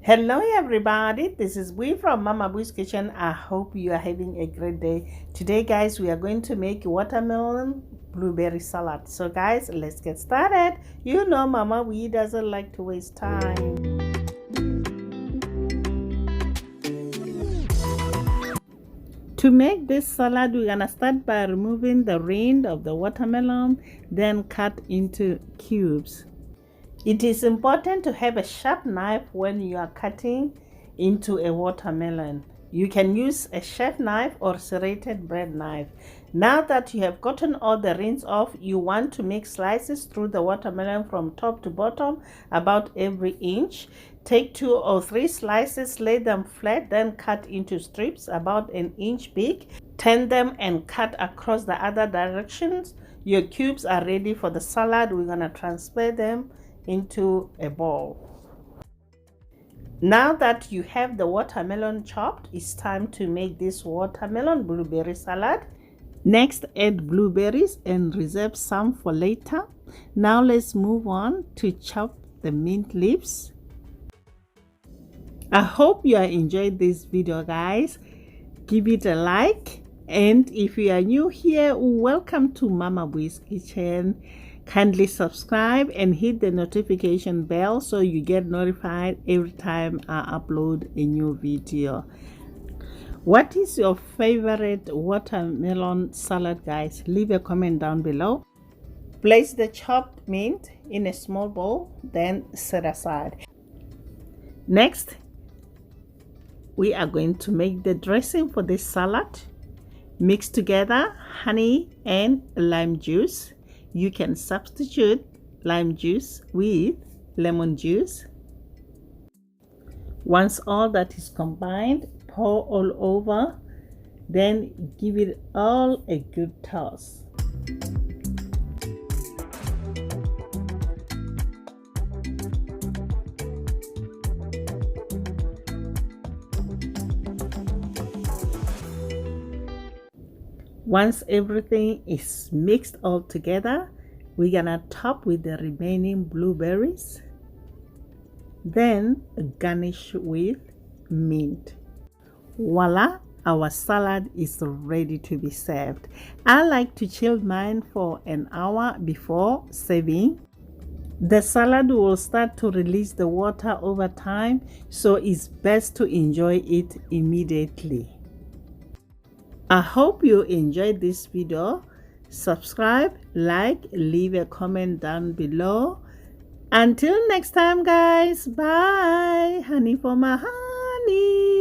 Hello everybody, this is Bui from Mama Bui's Kitchen. I hope you are having a great day. Today guys, we are going to make watermelon blueberry salad. So guys, let's get started. You know Mama Bui doesn't like to waste time. To make this salad, we're gonna start by removing the rind of the watermelon, then cut into cubes. It is important to have a sharp knife when you are cutting into a watermelon. You can use a chef knife or serrated bread knife. Now that you have gotten all the rinds off, you want to make slices through the watermelon from top to bottom about every inch. Take 2 or 3 slices, lay them flat, then cut into strips about an inch big. Turn them and cut across the other directions. Your cubes are ready for the salad. We're going to transfer them into a bowl. Now that you have the watermelon chopped, it's time to make this watermelon blueberry salad. Next, add blueberries and reserve some for later. Now let's move on to chop the mint leaves. I hope you are enjoying this video guys. Give it a like, and if you are new here, welcome to Mama Bui's Kitchen. Kindly subscribe and hit the notification bell so you get notified every time I upload a new video. What is your favorite watermelon salad guys? Leave a comment down below. Place the chopped mint in a small bowl, then set aside. Next, we are going to make the dressing for this salad. Mix together honey and lime juice. You can substitute lime juice with lemon juice. Once all that is combined, pour all over, then give it all a good toss. Once everything is mixed all together, we're gonna top with the remaining blueberries, then garnish with mint. Voila, our salad is ready to be served. I like to chill mine for an hour before serving. The salad will start to release the water over time, so it's best to enjoy it immediately. I hope you enjoyed this video. Subscribe, like, leave a comment down below. Until next time guys, bye. Honey for my honey.